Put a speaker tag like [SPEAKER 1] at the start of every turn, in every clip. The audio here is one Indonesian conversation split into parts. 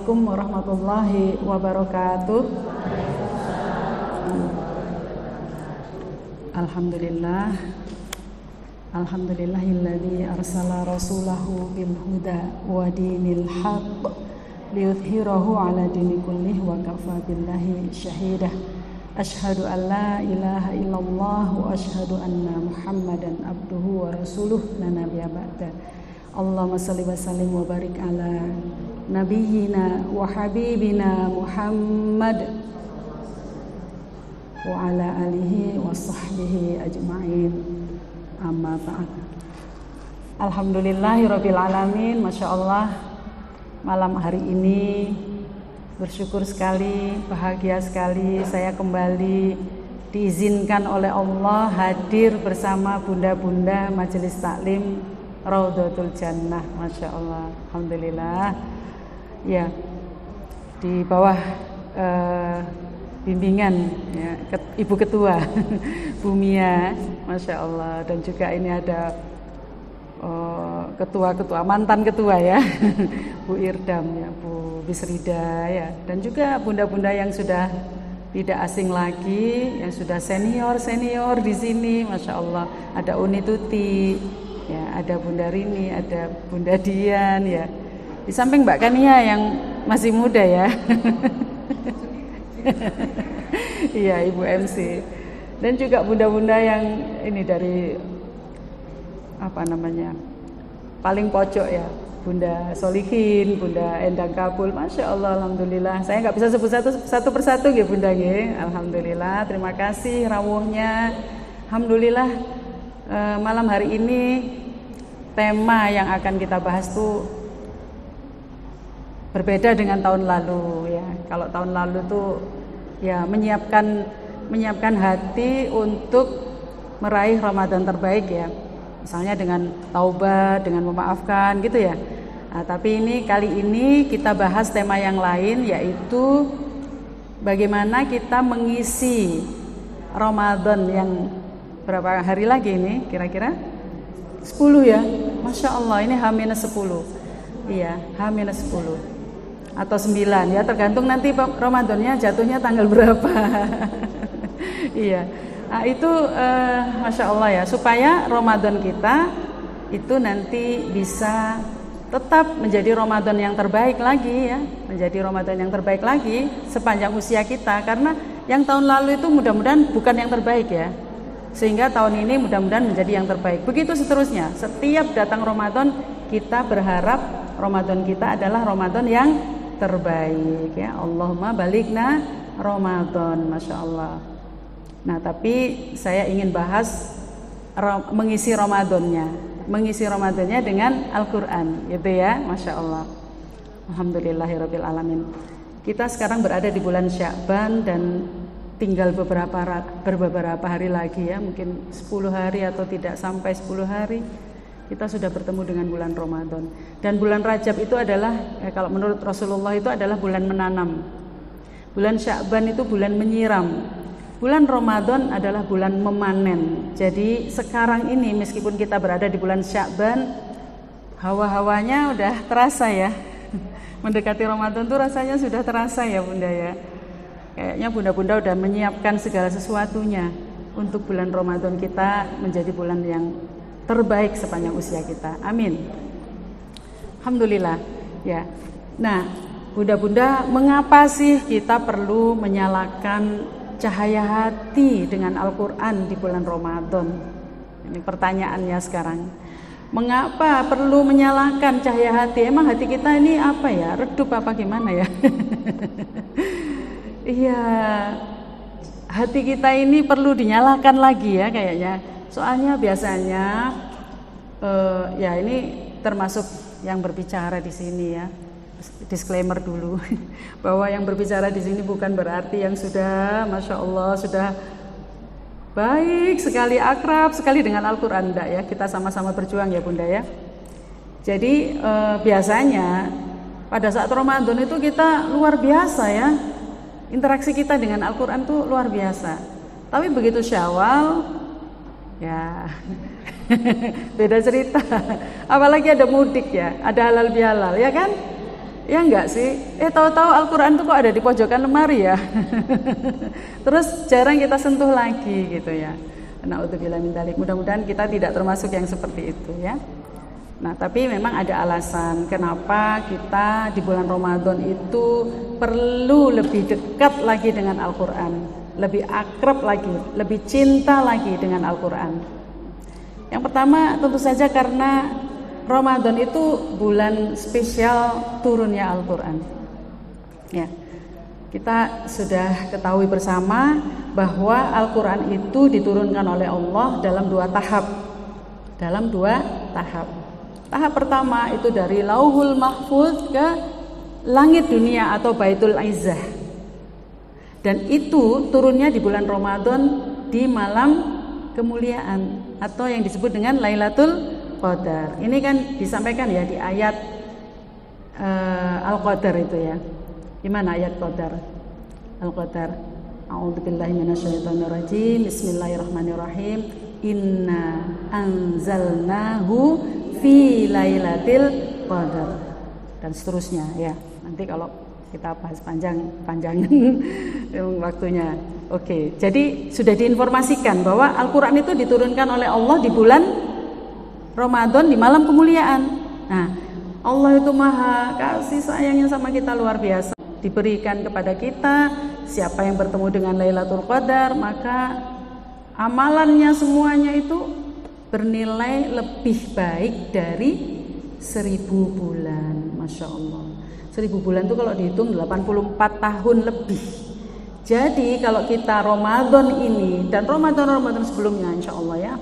[SPEAKER 1] Assalamualaikum warahmatullahi wabarakatuh. Alhamdulillah. Alhamdulillahilladzi arsala rasulahu bil huda wa dinil haqq liyudhhirahu ala dini kullih wa kafa billahi syahidah. Asyhadu an la ilaha illallah wa asyhadu anna Muhammadan abduhu wa rasuluh la nabiyya ba'da. Allahumma salli wa sallim wa barik ala nabiyyina wa habibina Muhammad wa ala alihi wa sahbihi ajma'in. Amma ba'd. Alhamdulillahirabbil alamin. Masya Allah, malam hari ini bersyukur sekali, bahagia sekali saya kembali diizinkan oleh Allah hadir bersama bunda-bunda Majelis Taklim Raudhatul Jannah. Masya Allah, alhamdulillah. Ya, di bawah bimbingan ya, Ibu Ketua Bu Mia, Masya Allah. Dan juga ini ada ketua-ketua, mantan ketua ya Bu Irdam ya, Bu Bisrida ya, dan juga bunda-bunda yang sudah tidak asing lagi, yang sudah senior di sini, Masya Allah. Ada Uni Tuti ya, ada Bunda Rini, ada Bunda Dian ya, di samping Mbak Kania yang masih muda ya iya, Ibu MC, dan juga bunda-bunda yang ini dari apa namanya, paling pojok ya, Bunda Solihin, Bunda Endang Kabul. Masya Allah, alhamdulillah. Saya nggak bisa sebut satu persatu ya Bunda ya. Alhamdulillah, terima kasih rawuhnya. Alhamdulillah, malam hari ini tema yang akan kita bahas tuh berbeda dengan tahun lalu ya. Kalau tahun lalu tuh ya menyiapkan hati untuk meraih Ramadan terbaik ya. Misalnya dengan taubat, dengan memaafkan gitu ya. Nah, tapi kali ini kita bahas tema yang lain, yaitu bagaimana kita mengisi Ramadan yang berapa hari lagi ini kira-kira? 10 ya. Masya Allah, ini H-10. Iya, H-10 atau 9 ya, tergantung nanti Ramadannya jatuhnya tanggal berapa. Iya. Nah, itu Masya Allah ya, supaya Ramadan kita itu nanti bisa tetap menjadi Ramadan yang terbaik lagi ya, menjadi Ramadan yang terbaik lagi sepanjang usia kita, karena yang tahun lalu itu mudah-mudahan bukan yang terbaik ya, sehingga tahun ini mudah-mudahan menjadi yang terbaik. Begitu seterusnya, setiap datang Ramadan kita berharap Ramadan kita adalah Ramadan yang terbaik ya. Allahumma balighna Ramadan, Masya Allah. Nah, tapi saya ingin bahas mengisi Ramadannya dengan Al-Quran gitu ya, Masya Allah. Alhamdulillahirabbil alamin. Kita sekarang berada di bulan Sya'ban dan tinggal beberapa hari lagi ya, mungkin 10 hari atau tidak sampai 10 hari kita sudah bertemu dengan bulan Ramadan. Dan bulan Rajab itu adalah kalau menurut Rasulullah itu adalah bulan menanam. Bulan Sya'ban itu bulan menyiram. Bulan Ramadan adalah bulan memanen. Jadi sekarang ini meskipun kita berada di bulan Sya'ban, hawa-hawanya udah terasa ya. Mendekati Ramadan tuh rasanya sudah terasa ya Bunda ya. Kayaknya bunda-bunda udah menyiapkan segala sesuatunya untuk bulan Ramadan kita menjadi bulan yang terbaik sepanjang usia kita. Amin. Alhamdulillah ya. Nah, bunda-bunda, mengapa sih kita perlu menyalakan cahaya hati dengan Al-Quran di bulan Ramadan? Ini pertanyaannya sekarang. Mengapa perlu menyalakan cahaya hati? Emang hati kita ini apa ya? Redup apa gimana ya? Iya, hati kita ini perlu dinyalakan lagi ya kayaknya. Soalnya biasanya ya ini termasuk yang berbicara di sini ya. Disclaimer dulu bahwa yang berbicara di sini bukan berarti yang sudah Masya Allah sudah baik sekali, akrab sekali dengan Al-Quran, enggak ya. Kita sama-sama berjuang ya Bunda ya. Jadi biasanya pada saat Ramadan itu kita luar biasa ya, interaksi kita dengan Al-Quran tuh luar biasa. Tapi begitu Syawal ya beda cerita. Apalagi ada mudik ya, ada halal bihalal ya kan. Ya enggak sih? Tahu-tahu Al-Quran itu kok ada di pojokan lemari ya. Terus jarang kita sentuh lagi gitu ya. Na'udzubillah min dzalik. Mudah-mudahan kita tidak termasuk yang seperti itu ya. Nah, tapi memang ada alasan kenapa kita di bulan Ramadan itu perlu lebih dekat lagi dengan Al-Quran, lebih akrab lagi, lebih cinta lagi dengan Al-Quran. Yang pertama tentu saja karena Ramadan itu bulan spesial turunnya Al-Quran. Ya, kita sudah ketahui bersama bahwa Al-Quran itu diturunkan oleh Allah dalam dua tahap. Tahap pertama itu dari Lauhul Mahfuz ke langit dunia atau Baitul Izzah. Dan itu turunnya di bulan Ramadan di malam kemuliaan atau yang disebut dengan Lailatul Qadar. Ini kan disampaikan ya di ayat Al-Qadar itu ya. Gimana ayat Qadar? Al-Qadar. A'udzubillahi minasyaitonirrajim. Bismillahirrahmanirrahim. Inna anzalnahu fi lailatul qadar. Dan seterusnya ya. Nanti kalau kita bahas panjang waktunya. Oke, jadi sudah diinformasikan bahwa Al-Qur'an itu diturunkan oleh Allah di bulan Ramadan di malam kemuliaan. Nah, Allah itu maha kasih sayangnya sama kita luar biasa. Diberikan kepada kita siapa yang bertemu dengan Lailatul Qadar, maka amalannya semuanya itu bernilai lebih baik dari 1000 bulan. Masya Allah, 1000 bulan itu kalau dihitung 84 tahun lebih. Jadi kalau kita Ramadan ini dan Ramadan sebelumnya insya Allah ya,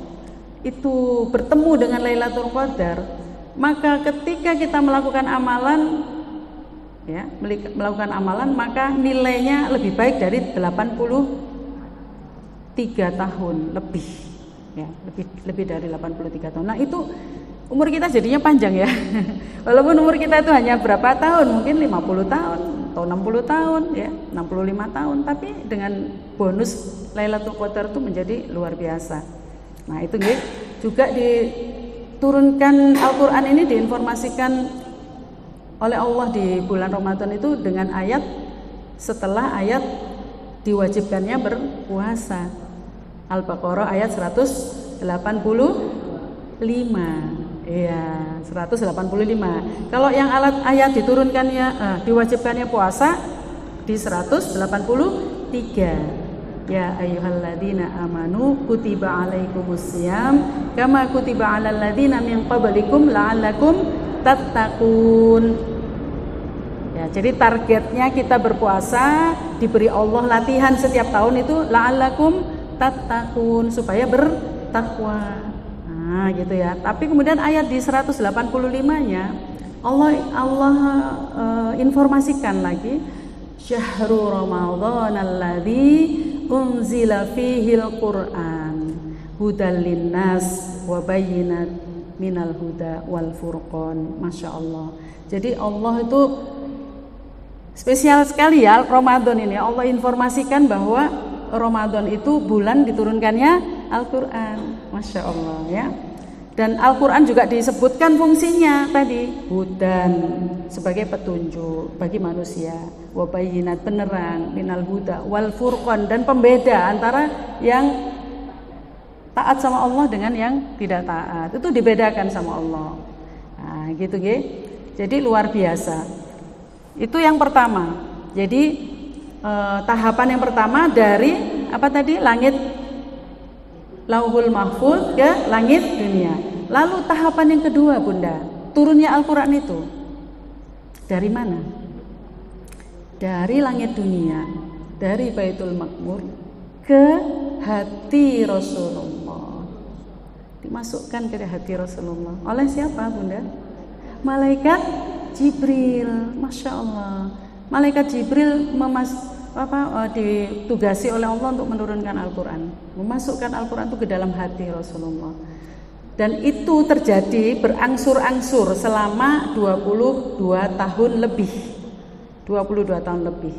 [SPEAKER 1] itu bertemu dengan Lailatul Qadar, maka ketika kita melakukan amalan ya, maka nilainya lebih baik dari 83 tahun lebih ya, lebih dari 83 tahun. Nah, itu umur kita jadinya panjang ya. Walaupun umur kita itu hanya berapa tahun, mungkin 50 tahun atau 60 tahun ya, 65 tahun, tapi dengan bonus Lailatul Qadar itu menjadi luar biasa. Nah, itu juga diturunkan Al-Quran ini diinformasikan oleh Allah di bulan Ramadan itu dengan ayat setelah ayat diwajibkannya berpuasa. Al-Baqarah ayat 185. Iya, 185. Kalau yang ayat diturunkannya diwajibkannya puasa di 183. Ya ayyuhalladzina amanu kutiba alaikumusiyam kama kutiba alal ladzina min qablikum la'allakum tattaqun. Ya, jadi targetnya kita berpuasa, diberi Allah latihan setiap tahun itu la'allakum tattaqun, supaya bertakwa. Nah, gitu ya. Tapi kemudian ayat di 185-nya Allah informasikan lagi syahrul ramadhan alladzi unzila fihil Qur'an hudal linnas wa bayyinat minal huda wal furqan. Masya Allah. Jadi Allah itu spesial sekali ya Ramadan ini. Allah informasikan bahwa Ramadan itu bulan diturunkannya Al-Quran. Masya Allah ya. Dan Al-Quran juga disebutkan fungsinya tadi, hudan sebagai petunjuk bagi manusia, wabayinat penerang, minal huda, wal furqan dan pembeda antara yang taat sama Allah dengan yang tidak taat. Itu dibedakan sama Allah. Nah, gitu nggih. Jadi luar biasa. Itu yang pertama. Jadi tahapan yang pertama dari apa tadi? Langit Lauhul Mahfuz ke langit dunia. Lalu tahapan yang kedua, Bunda, turunnya Al-Quran itu dari mana? Dari langit dunia, dari Baitul Maqmur ke hati Rasulullah. Dimasukkan ke hati Rasulullah. Oleh siapa, Bunda? Malaikat Jibril. Masya Allah. Malaikat Jibril ditugasi oleh Allah untuk menurunkan Al-Quran, memasukkan Al-Quran itu ke dalam hati Rasulullah. Dan itu terjadi berangsur-angsur selama 22 tahun lebih. 22 tahun lebih.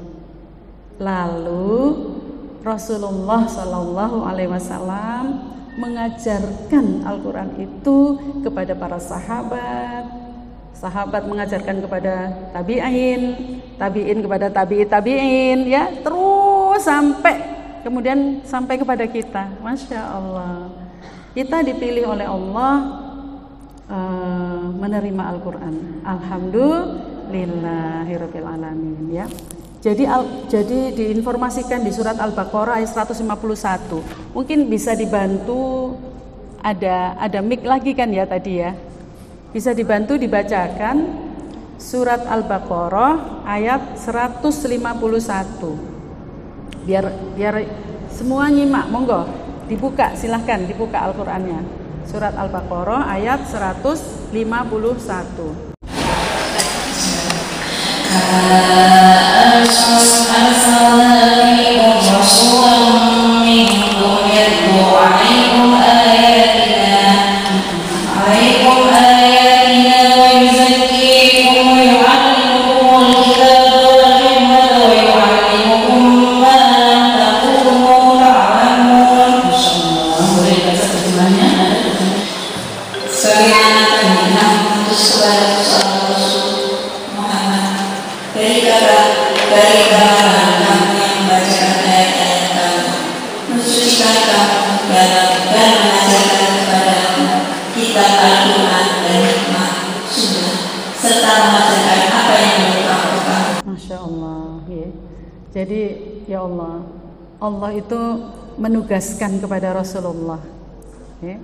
[SPEAKER 1] Lalu Rasulullah Shallallahu Alaihi Wasallam mengajarkan Al-Quran itu kepada para sahabat, sahabat mengajarkan kepada tabi'in, tabi'in kepada tabi'in, ya, terus kemudian sampai kepada kita. Masya Allah, kita dipilih oleh Allah menerima Al-Quran. Alhamdulillahirabbil alamin, ya. Jadi diinformasikan di surat Al-Baqarah ayat 151. Mungkin bisa dibantu, ada mic lagi kan ya tadi ya. Bisa dibantu dibacakan surat Al-Baqarah ayat 151. Biar semua nyimak, monggo dibuka, silahkan dibuka Al-Qur'annya. Surat Al-Baqarah ayat 151. Masya Allah, ya. Jadi ya Allah, Allah itu menugaskan kepada Rasulullah, ya.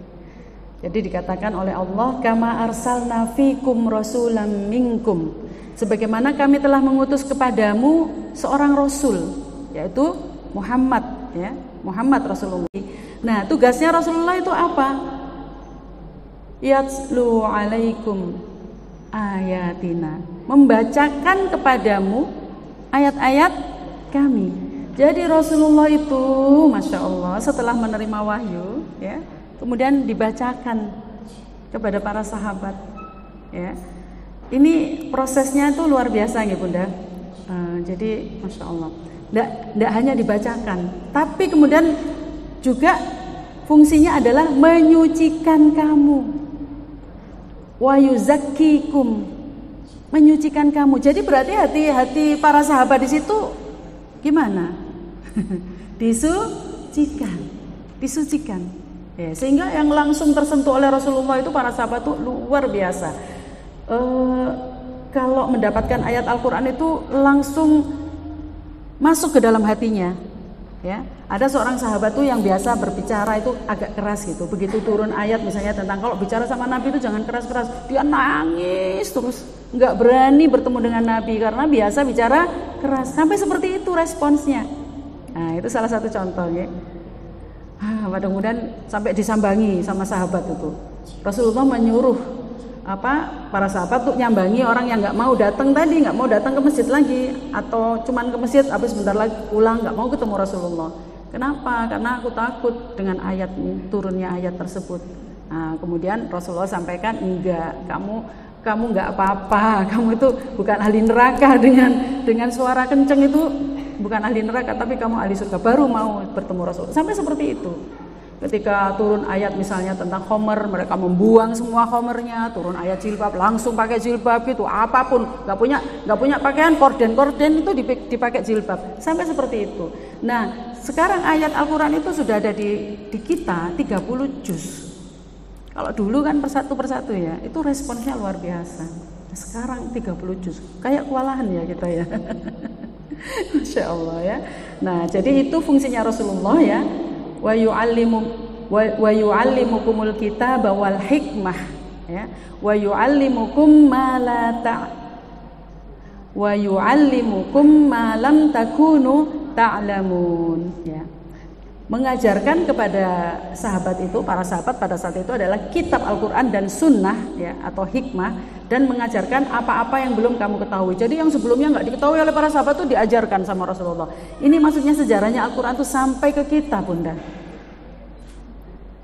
[SPEAKER 1] Jadi dikatakan oleh Allah, kama arsalna fikum rasulam minkum, sebagaimana kami telah mengutus kepadamu seorang rasul, yaitu Muhammad, ya, Muhammad Rasulullah. Nah, tugasnya Rasulullah itu apa? Yatslu alaikum ayatina, membacakan kepadamu ayat-ayat kami. Jadi Rasulullah itu, Masya Allah, setelah menerima wahyu, ya, kemudian dibacakan kepada para sahabat, ya. Ini prosesnya itu luar biasa ya Bunda. Jadi Masya Allah, tidak hanya dibacakan, tapi kemudian juga fungsinya adalah menyucikan kamu, wa yuzakkikum, menyucikan kamu. Jadi berarti hati para sahabat di situ gimana? Disucikan. Ya, sehingga yang langsung tersentuh oleh Rasulullah itu para sahabat itu luar biasa. Kalau mendapatkan ayat Al-Quran itu langsung masuk ke dalam hatinya. Ya, ada seorang sahabat tuh yang biasa berbicara itu agak keras gitu. Begitu turun ayat misalnya tentang kalau bicara sama Nabi itu jangan keras-keras, dia nangis terus, nggak berani bertemu dengan Nabi karena biasa bicara keras. Sampai seperti itu responsnya. Nah, itu salah satu contoh ya. Mudah-mudahan sampai disambangi sama sahabat itu. Rasulullah menyuruh para sahabat tuh nyambangi orang yang nggak mau datang ke masjid lagi, atau cuman ke masjid habis sebentar lagi pulang, nggak mau ketemu Rasulullah. Kenapa? Karena aku takut dengan turunnya ayat tersebut. Nah, kemudian Rasulullah sampaikan, enggak, kamu nggak apa-apa, kamu itu bukan ahli neraka, dengan suara kenceng itu bukan ahli neraka, tapi kamu ahli surga, baru mau bertemu Rasul. Sampai seperti itu. Ketika turun ayat misalnya tentang khomer, mereka membuang semua khomernya. Turun ayat jilbab, langsung pakai jilbab itu, apapun, nggak punya pakaian, korden itu dipakai jilbab. Sampai seperti itu. Nah, sekarang ayat Al-Quran itu sudah ada di kita 30 juz. Kalau dulu kan persatu ya, itu responsnya luar biasa. Sekarang 30 juz, kayak kewalahan ya kita ya. Masya Allah ya. Nah, jadi itu fungsinya Rasulullah ya. Wa yu'allimukumul kitaba wal hikmah, ya. Wa yu'allimukum ma lam takunu ta'lamun, ya. Mengajarkan kepada sahabat itu, para sahabat pada saat itu adalah kitab Al-Quran dan sunnah, ya, atau hikmah, dan mengajarkan apa-apa yang belum kamu ketahui. Jadi yang sebelumnya nggak diketahui oleh para sahabat itu diajarkan sama Rasulullah. Ini maksudnya sejarahnya Al-Quran itu sampai ke kita, Bunda.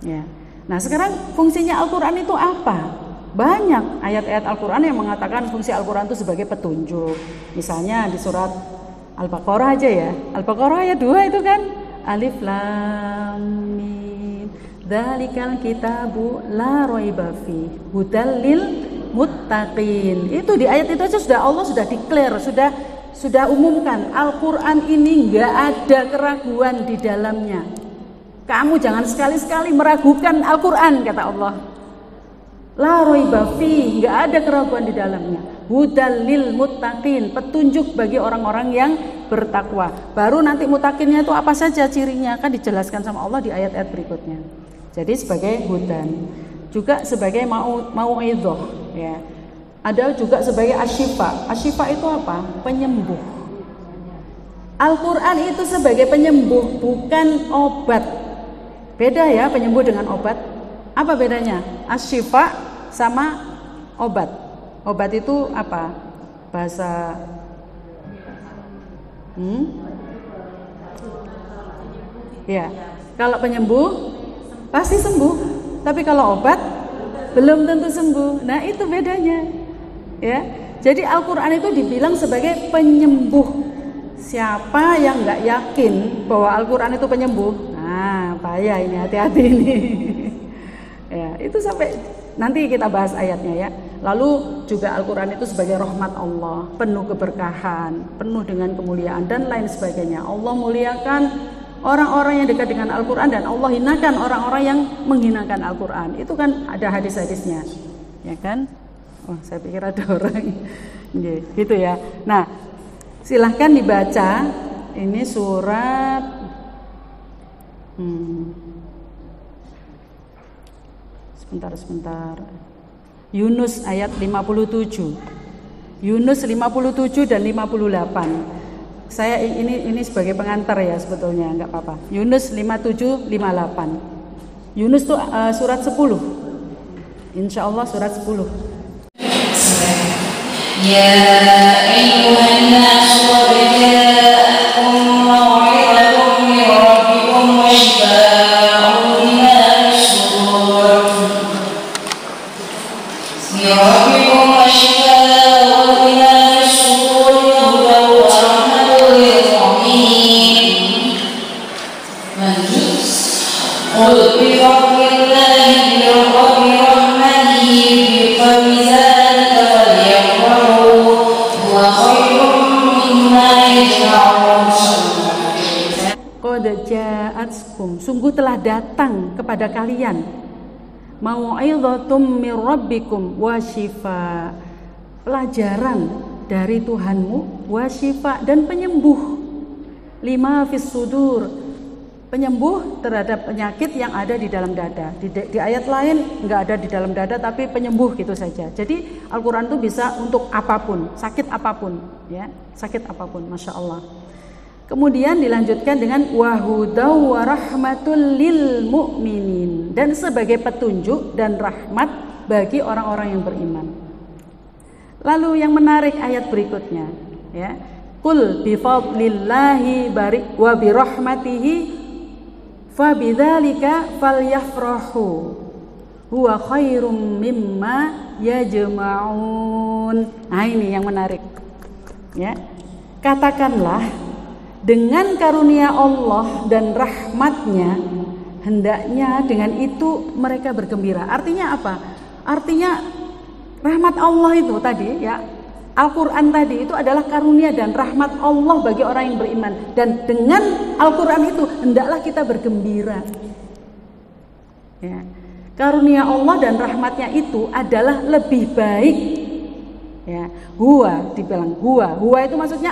[SPEAKER 1] Ya. Nah, sekarang fungsinya Al-Quran itu apa? Banyak ayat-ayat Al-Quran yang mengatakan fungsi Al-Quran itu sebagai petunjuk. Misalnya di surat Al-Baqarah aja ya. Al-Baqarah ayat 2 itu kan Alif Lam Mim, dzalikal kitabu la raiba fi, hudal lil muttaqin. Itu di ayat itu aja sudah Allah sudah declare, sudah umumkan Al-Qur'an ini enggak ada keraguan di dalamnya. Kamu jangan sekali-sekali meragukan Al-Qur'an, kata Allah. La raiba fi, enggak ada keraguan di dalamnya. Hudal lil muttaqin, petunjuk bagi orang-orang yang bertakwa. Baru nanti muttaqinnya itu apa saja cirinya akan dijelaskan sama Allah di ayat-ayat berikutnya. Jadi sebagai hudan, juga sebagai mau'idhah, ya. Ada juga sebagai asyifa. Asyifa itu apa? Penyembuh. Al-Qur'an itu sebagai penyembuh, bukan obat. Beda ya penyembuh dengan obat. Apa bedanya? Asyifa sama obat. Obat itu apa? Bahasa ya. Kalau penyembuh pasti sembuh. Tapi kalau obat belum tentu sembuh. Nah, itu bedanya. Ya. Jadi Al-Qur'an itu dibilang sebagai penyembuh. Siapa yang enggak yakin bahwa Al-Qur'an itu penyembuh? Nah, bahaya ini, hati-hati ini. Ya, itu sampai nanti kita bahas ayatnya ya. Lalu juga Al-Qur'an itu sebagai rahmat Allah, penuh keberkahan, penuh dengan kemuliaan dan lain sebagainya. Allah muliakan orang-orang yang dekat dengan Al-Qur'an dan Allah hinakan orang-orang yang menghinakan Al-Qur'an. Itu kan ada hadis-hadisnya. Ya kan? Oh, saya pikir ada orang. Gitu ya. Nah, silahkan dibaca. Ini surat sebentar. Yunus ayat 57. Yunus 57 dan 58. Saya ini sebagai pengantar ya sebetulnya, enggak apa-apa. Yunus 57 58. Yunus itu surat 10. Insyaallah surat 10.
[SPEAKER 2] Ya ayyuhan nas qad ja'akum maw'idhatun min rabbikum wa shifaa'un lima fis-sudur. Ya rabbikum wa shifaa'un lima fis-sudur wa rahmatun lil mu'minin. Qul bi fadlillahi wa bi rahmatihi fa bizalika falyafrahu huwa khairun mimma yajma'un.
[SPEAKER 1] Qad ja'atkum, sungguh telah datang kepada kalian mau'idhatum mir rabbikum wa syifa, pelajaran dari Tuhanmu, wa syifa, dan penyembuh, lima fis sudur, penyembuh terhadap penyakit yang ada di dalam dada. Di ayat lain enggak ada di dalam dada tapi penyembuh gitu saja. Jadi Al-Qur'an itu bisa untuk apapun, sakit apapun ya, sakit apapun, Masya Allah. Kemudian dilanjutkan dengan wahudaw wa rahmatul lil mu'minin, dan sebagai petunjuk dan rahmat bagi orang-orang yang beriman. Lalu yang menarik ayat berikutnya ya, qul bi fadlillahi wa bi rahmatihi fa bidzalika falyafrahu huwa khairum mimma yajma'un. Nah, ini yang menarik ya. Katakanlah, dengan karunia Allah dan rahmatnya, hendaknya dengan itu mereka bergembira. Artinya apa? Artinya rahmat Allah itu tadi ya, Al-Quran tadi itu adalah karunia dan rahmat Allah bagi orang yang beriman. Dan dengan Al-Quran itu hendaklah kita bergembira ya. Karunia Allah dan rahmatnya itu adalah lebih baik ya. Huwa dibilang huwa itu maksudnya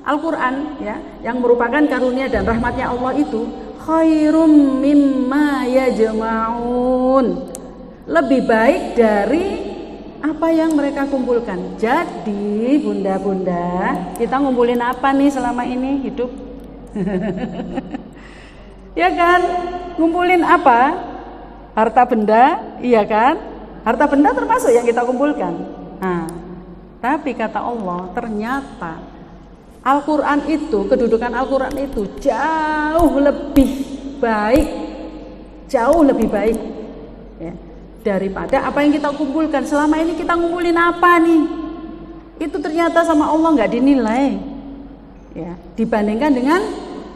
[SPEAKER 1] Al-Quran ya, yang merupakan karunia dan rahmatnya Allah itu khairum mimma yajma'un, lebih baik dari apa yang mereka kumpulkan. Jadi bunda-bunda, kita ngumpulin apa nih selama ini hidup? Ya kan? Ngumpulin apa? Harta benda, iya kan? Harta benda termasuk yang kita kumpulkan. Nah, tapi kata Allah, ternyata Al-Quran itu, kedudukan Al-Quran itu jauh lebih baik ya, daripada apa yang kita kumpulkan. Selama ini kita ngumpulin apa nih? Itu ternyata sama Allah nggak dinilai ya, dibandingkan dengan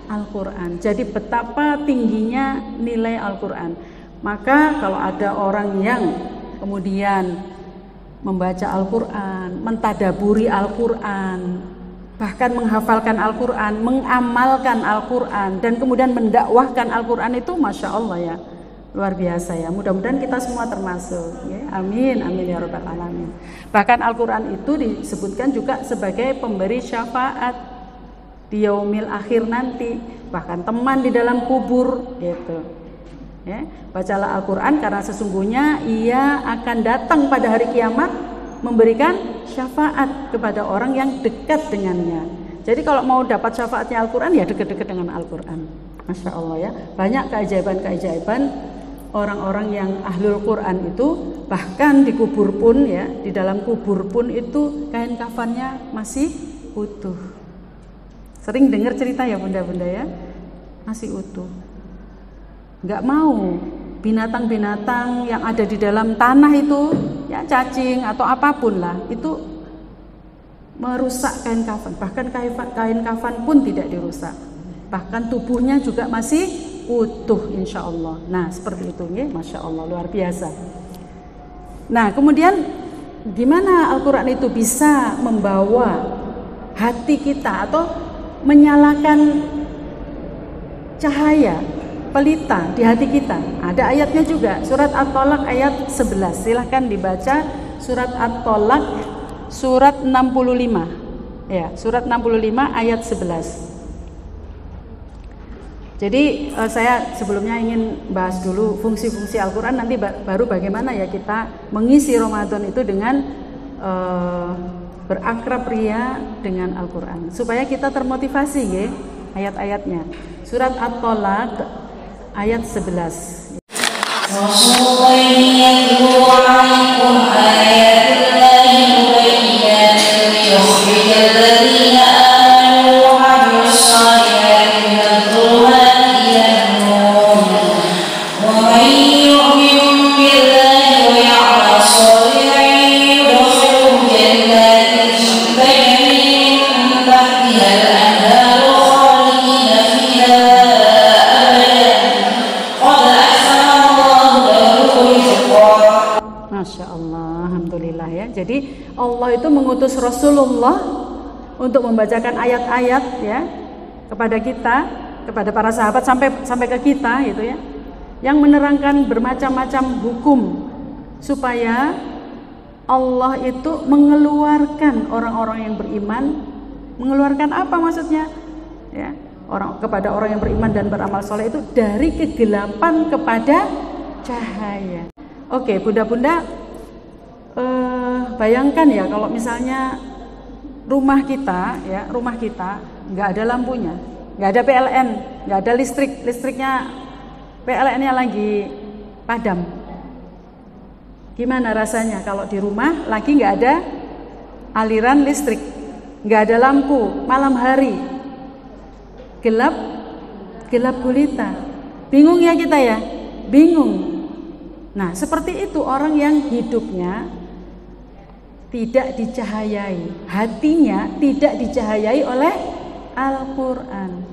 [SPEAKER 1] Al-Quran. Jadi betapa tingginya nilai Al-Quran. Maka kalau ada orang yang kemudian membaca Al-Quran, mentadaburi Al-Quran, bahkan menghafalkan Al-Quran, mengamalkan Al-Quran, dan kemudian mendakwahkan Al-Quran itu Masya Allah ya, luar biasa ya. Mudah-mudahan kita semua termasuk ya. Amin, amin ya rabbal alamin. Bahkan Al-Quran itu disebutkan juga sebagai pemberi syafaat di yaumil akhir nanti, bahkan teman di dalam kubur gitu ya. Bacalah Al-Quran karena sesungguhnya ia akan datang pada hari kiamat memberikan syafaat kepada orang yang dekat dengannya. Jadi kalau mau dapat syafaatnya Al-Quran ya dekat-dekat dengan Al-Quran. Masya Allah ya, banyak keajaiban-keajaiban orang-orang yang ahlul Quran itu. Bahkan di kubur pun ya, di dalam kubur pun itu kain kafannya masih utuh. Sering dengar cerita ya bunda-bunda ya, masih utuh. Nggak mau binatang-binatang yang ada di dalam tanah itu ya, cacing atau apapun lah, itu merusak kain kafan. Bahkan kain kafan pun tidak dirusak, bahkan tubuhnya juga masih utuh insya Allah. Nah seperti itu ya, Masya Allah, luar biasa. Nah kemudian gimana Al-Quran itu bisa membawa hati kita atau menyalakan cahaya pelita di hati kita? Ada ayatnya juga, surat At-Tolak ayat 11. Silahkan dibaca surat At-Tolak surat 65 ya, surat 65 ayat 11. Jadi saya sebelumnya ingin bahas dulu fungsi-fungsi Al-Quran, nanti baru bagaimana ya kita mengisi Ramadan itu dengan berakrab ria dengan Al-Quran supaya kita termotivasi ya ayat-ayatnya. Surat At-Tolak ayat 11. Masya Allah, alhamdulillah ya. Jadi Allah itu mengutus Rasulullah untuk membacakan ayat-ayat ya kepada kita, kepada para sahabat sampai ke kita gitu ya, yang menerangkan bermacam-macam hukum supaya Allah itu mengeluarkan orang-orang yang beriman. Mengeluarkan apa maksudnya? Ya, kepada orang yang beriman dan beramal soleh itu dari kegelapan kepada cahaya. Oke, bunda-bunda, bayangkan ya kalau misalnya rumah kita nggak ada lampunya, nggak ada PLN, nggak ada listriknya PLN-nya lagi padam. Gimana rasanya kalau di rumah lagi nggak ada aliran listrik, nggak ada lampu, malam hari, gelap gulita, bingung ya kita ya, bingung. Nah seperti itu orang yang hidupnya tidak dicahayai, hatinya tidak dicahayai oleh Al-Quran.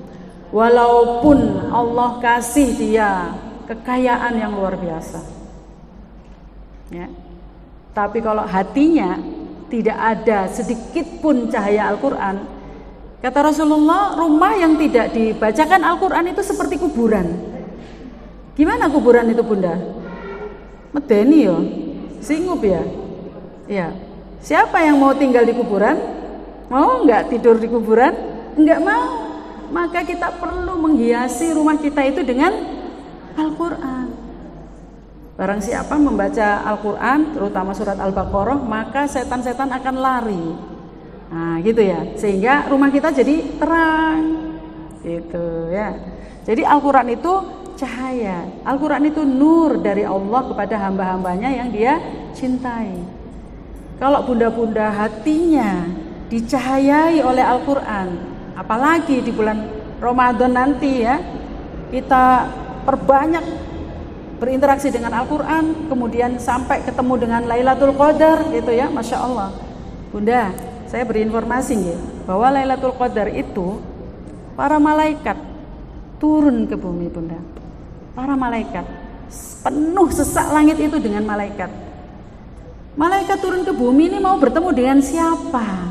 [SPEAKER 1] Walaupun Allah kasih dia kekayaan yang luar biasa ya, tapi kalau hatinya tidak ada sedikit pun cahaya Al-Quran, kata Rasulullah, rumah yang tidak dibacakan Al-Quran itu seperti kuburan. Gimana kuburan itu bunda? Medeni yo, singup ya. Ya, siapa yang mau tinggal di kuburan? Mau nggak tidur di kuburan? Nggak mau. Maka kita perlu menghiasi rumah kita itu dengan Al-Quran. Barang siapa membaca Al-Quran, terutama surat Al-Baqarah, maka setan-setan akan lari. Nah, gitu ya. Sehingga rumah kita jadi terang. Gitu ya. Jadi Al-Quran itu cahaya. Al-Quran itu nur dari Allah kepada hamba-hambanya yang dia cintai. Kalau bunda-bunda hatinya dicahayai oleh Al-Quran, apalagi di bulan Ramadan nanti ya, kita perbanyak berinteraksi dengan Al-Quran, kemudian sampai ketemu dengan Lailatul Qadar gitu ya, Masya Allah. Bunda, saya beri informasi ya, bahwa Lailatul Qadar itu para malaikat turun ke bumi bunda. Para malaikat penuh sesak langit itu dengan malaikat. Malaikat turun ke bumi ini mau bertemu dengan siapa?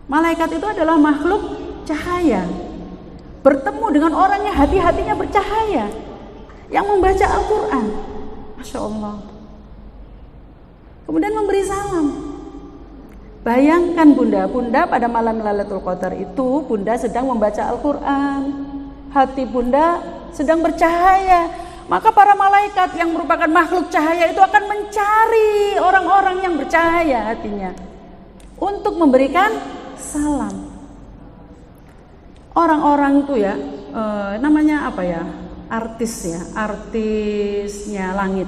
[SPEAKER 1] Malaikat itu adalah makhluk cahaya. Bertemu dengan orang yang hati-hatinya bercahaya, yang membaca Al-Quran. Masya Allah. Kemudian memberi salam. Bayangkan bunda pada malam Lailatul Qadar itu bunda sedang membaca Al-Quran. Hati bunda sedang bercahaya. Maka para malaikat yang merupakan makhluk cahaya itu akan mencari orang-orang yang bercahaya hatinya untuk memberikan salam. Orang-orang itu ya namanya apa ya, artisnya langit.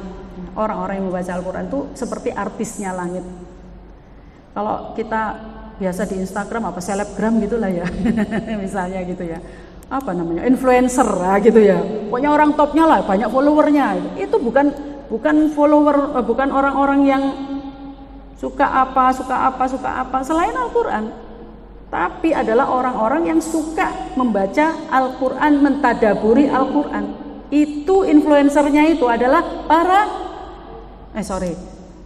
[SPEAKER 1] Orang-orang yang membaca Al-Quran itu seperti artisnya langit. Kalau kita biasa di Instagram apa selebgram gitulah ya misalnya gitu ya, apa namanya, influencer lah gitu ya, pokoknya orang topnya lah, banyak followernya. Itu bukan follower, bukan orang-orang yang suka apa selain Al-Quran, tapi adalah orang-orang yang suka membaca Al-Quran, mentadaburi Al-Quran. Itu influencernya itu adalah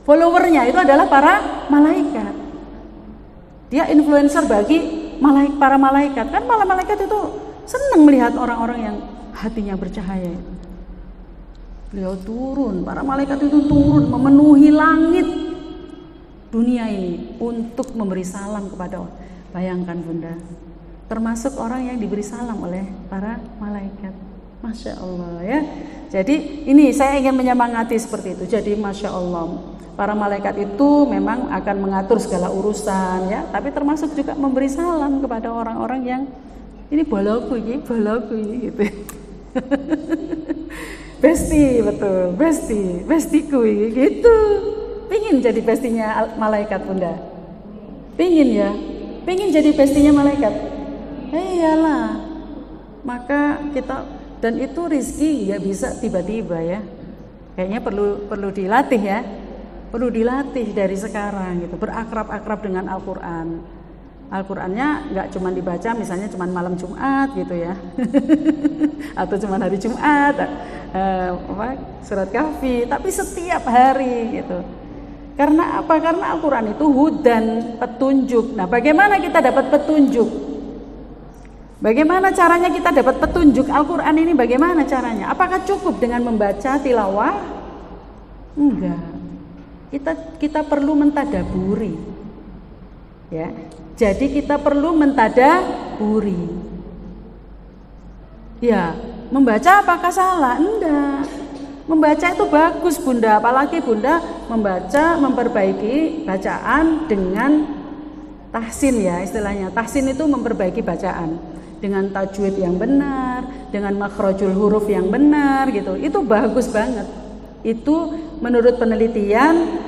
[SPEAKER 1] followernya itu adalah para malaikat. Dia influencer bagi para malaikat. Kan malaikat itu senang melihat orang-orang yang hatinya bercahaya. Beliau turun, para malaikat itu turun memenuhi langit dunia ini untuk memberi salam kepada orang. Bayangkan bunda, termasuk orang yang diberi salam oleh para malaikat. Masya Allah ya. Jadi ini saya ingin menyemangati seperti itu. Jadi Masya Allah, para malaikat itu memang akan mengatur segala urusan ya, tapi termasuk juga memberi salam kepada orang-orang yang ini balaku ini gitu. Besti, betul, bestiku ini gitu. Pingin jadi bestinya malaikat bunda? Pingin ya? Pingin jadi bestinya malaikat? Iyalah. Maka kita, dan itu rizki nggak bisa tiba-tiba ya. Kayaknya perlu dilatih ya. Perlu dilatih dari sekarang gitu, berakrab-akrab dengan Al-Quran. Al-Qurannya nggak cuma dibaca misalnya cuma malam Jumat gitu ya, atau cuma hari Jumat, surat Kahfi, tapi setiap hari gitu. Karena apa? Karena Al-Quran itu hudan, petunjuk. Nah, bagaimana kita dapat petunjuk? Bagaimana caranya kita dapat petunjuk Al-Quran ini? Bagaimana caranya? Apakah cukup dengan membaca tilawah? Enggak. Kita perlu mentadaburi, ya. Jadi kita perlu mentadaburi. Ya, membaca apakah salah? Enggak. Membaca itu bagus bunda, apalagi bunda memperbaiki bacaan dengan tahsin ya istilahnya. Tahsin itu memperbaiki bacaan dengan tajwid yang benar, dengan makhrajul huruf yang benar gitu. Itu bagus banget. Itu menurut penelitian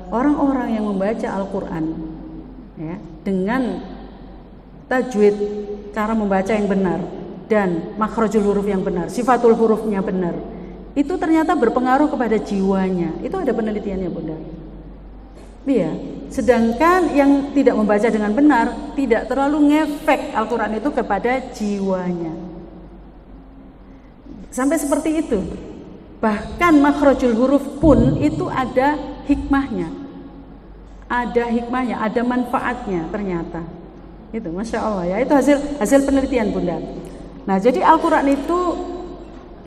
[SPEAKER 1] orang-orang yang membaca Al-Quran ya, dengan tajwid, cara membaca yang benar dan makhrajul huruf yang benar, sifatul hurufnya benar, itu ternyata berpengaruh kepada jiwanya. Itu ada penelitiannya bunda. Iya. Sedangkan yang tidak membaca dengan benar tidak terlalu ngefek Al-Quran itu kepada jiwanya. Sampai seperti itu. Bahkan makhrajul huruf pun itu ada hikmahnya. Ada hikmahnya, ada manfaatnya ternyata. Itu Masya Allah ya, itu hasil penelitian bunda. Nah jadi Al-Quran itu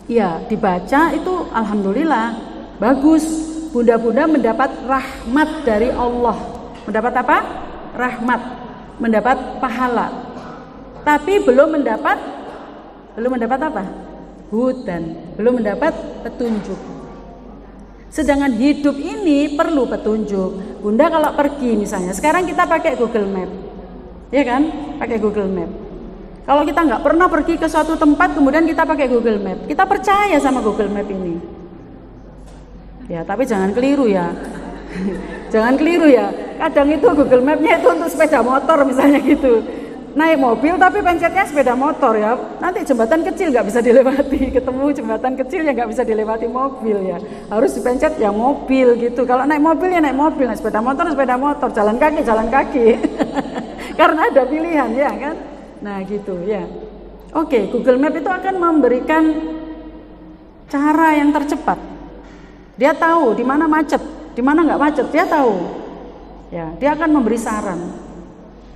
[SPEAKER 1] ya dibaca itu alhamdulillah bagus. Bunda-bunda mendapat rahmat dari Allah. Mendapat apa? Rahmat. Mendapat pahala. Tapi belum mendapat apa? Hudan, belum mendapat petunjuk. Sedangkan hidup ini perlu petunjuk. Bunda kalau pergi misalnya, sekarang kita pakai Google Map, ya kan? Pakai Google Map. Kalau kita nggak pernah pergi ke suatu tempat, kemudian kita pakai Google Map, kita percaya sama Google Map ini. Ya, tapi jangan keliru ya. Jangan keliru ya. Kadang itu Google Map-nya itu untuk sepeda motor misalnya gitu. Naik mobil tapi pencetnya sepeda motor ya. Nanti jembatan kecil nggak bisa dilewati. Ketemu jembatan kecil yang nggak bisa dilewati mobil ya. Harus dipencet ya mobil gitu. Kalau naik mobil ya naik mobil, naik sepeda motor, jalan kaki. Karena ada pilihan ya kan. Nah gitu ya. Oke, Google Map itu akan memberikan cara yang tercepat Dia tahu di mana macet, di mana nggak macet, dia tahu. Ya, dia akan memberi saran.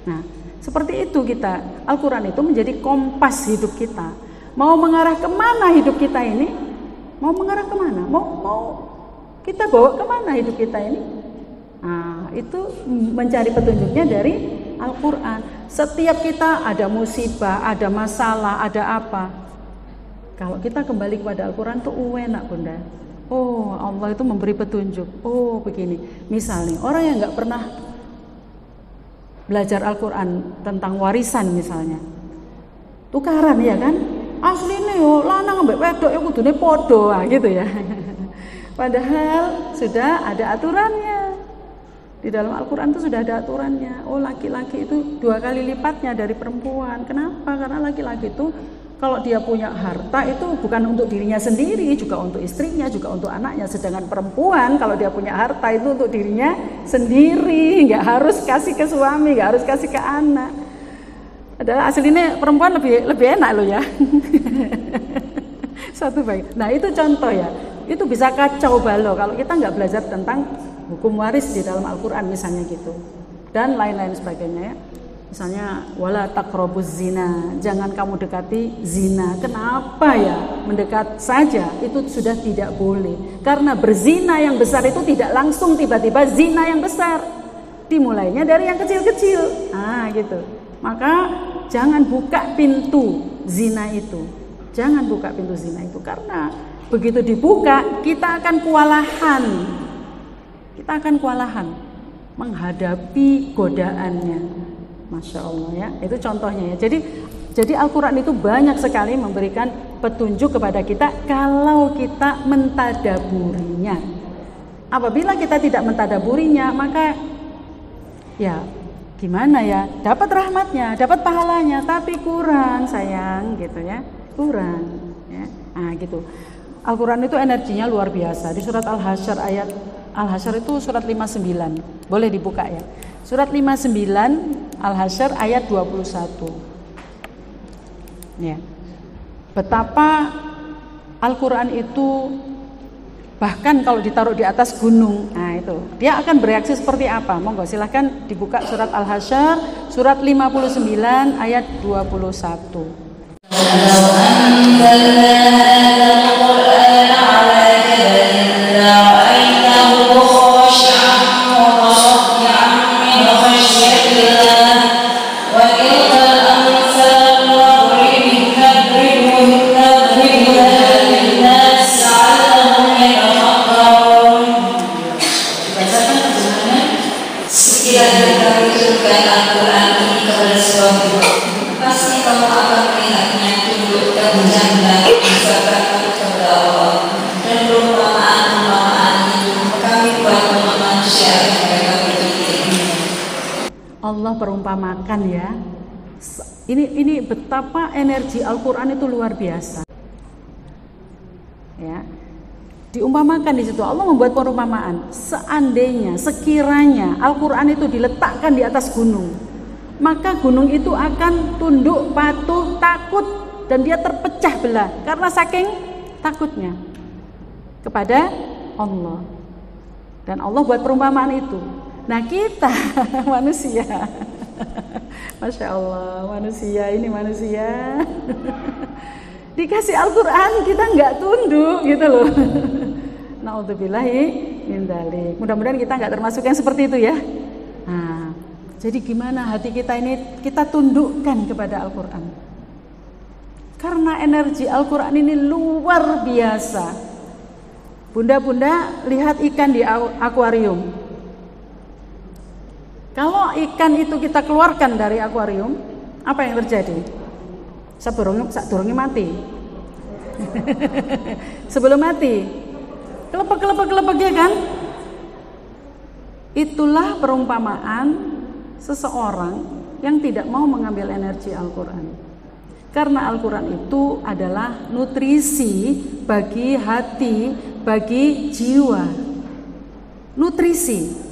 [SPEAKER 1] Nah, seperti itu kita. Al-Quran itu menjadi kompas hidup kita. Mau mengarah kemana hidup kita ini? Mau mengarah kemana? Mau kita bawa kemana hidup kita ini? Nah, itu mencari petunjuknya dari Al-Quran. Setiap kita ada musibah, ada masalah, ada apa. Kalau kita kembali kepada Al-Quran tuh enak Bunda. Oh, Allah itu memberi petunjuk. Oh, begini. Misalnya orang yang nggak pernah belajar Al-Quran tentang warisan misalnya, tukaran ya kan? Aslinya yo lanang ambek wedok yo kudune padha gitu ya. Padahal sudah ada aturannya. Di dalam Al-Quran itu sudah ada aturannya. Oh, laki-laki itu 2 kali lipatnya dari perempuan. Kenapa? Karena laki-laki itu kalau dia punya harta itu bukan untuk dirinya sendiri, juga untuk istrinya, juga untuk anaknya. Sedangkan perempuan kalau dia punya harta itu untuk dirinya sendiri, nggak harus kasih ke suami, nggak harus kasih ke anak. Adalah aslinya perempuan lebih enak loh ya. Satu baik. Nah itu contoh ya. Itu bisa kacau balau kalau kita nggak belajar tentang hukum waris di dalam Al-Quran misalnya gitu. Dan lain-lain sebagainya ya. Misalnya wala taqrabuz zina, jangan kamu dekati zina. Kenapa ya? Mendekat saja itu sudah tidak boleh. Karena berzina yang besar itu tidak langsung tiba-tiba zina yang besar. Dimulainya dari yang kecil-kecil. Nah, gitu. Maka jangan buka pintu zina itu. Jangan buka pintu zina itu karena begitu dibuka kita akan kewalahan. Kita akan kewalahan menghadapi godaannya. Masya Allah ya, itu contohnya ya. Jadi Al-Quran itu banyak sekali memberikan petunjuk kepada kita kalau kita mentadaburinya. Apabila kita tidak mentadaburinya, maka ya gimana ya, dapat rahmatnya, dapat pahalanya, tapi kurang sayang gitu ya, kurang ya. Nah gitu. Al-Quran itu energinya luar biasa. Di surat Al-Hasyr ayat Al-Hasyr itu surat 59, boleh dibuka ya. Surat 59 Al-Hasyr ayat 21. Ya. Betapa Al-Quran itu bahkan kalau ditaruh di atas gunung, nah itu dia akan bereaksi seperti apa? Monggo silahkan dibuka surat Al-Hasyr surat 59 ayat 21. Allah perumpamakan ya. Ini betapa energi Al-Quran itu luar biasa. Ya. Diumpamakan di situ Allah membuat perumpamaan. Seandainya, sekiranya Al-Quran itu diletakkan di atas gunung, maka gunung itu akan tunduk, patuh, takut, dan dia terpecah belah karena saking takutnya kepada Allah. Dan Allah buat perumpamaan itu. Nah kita manusia, Masya Allah, manusia dikasih Al-Quran kita nggak tunduk gitu loh. Na'udzubillahi min dzalik. Mudah-mudahan kita nggak termasuk yang seperti itu ya. Nah, jadi gimana hati kita ini kita tundukkan kepada Al-Quran. Karena energi Al-Quran ini luar biasa. Bunda-bunda lihat ikan di akuarium. Kalau ikan itu kita keluarkan dari akuarium, apa yang terjadi? Sadurunge mati. Sebelum mati, kelepek ya kan? Itulah perumpamaan seseorang yang tidak mau mengambil energi Al-Quran. Karena Al-Quran itu adalah nutrisi bagi hati, bagi jiwa. Nutrisi.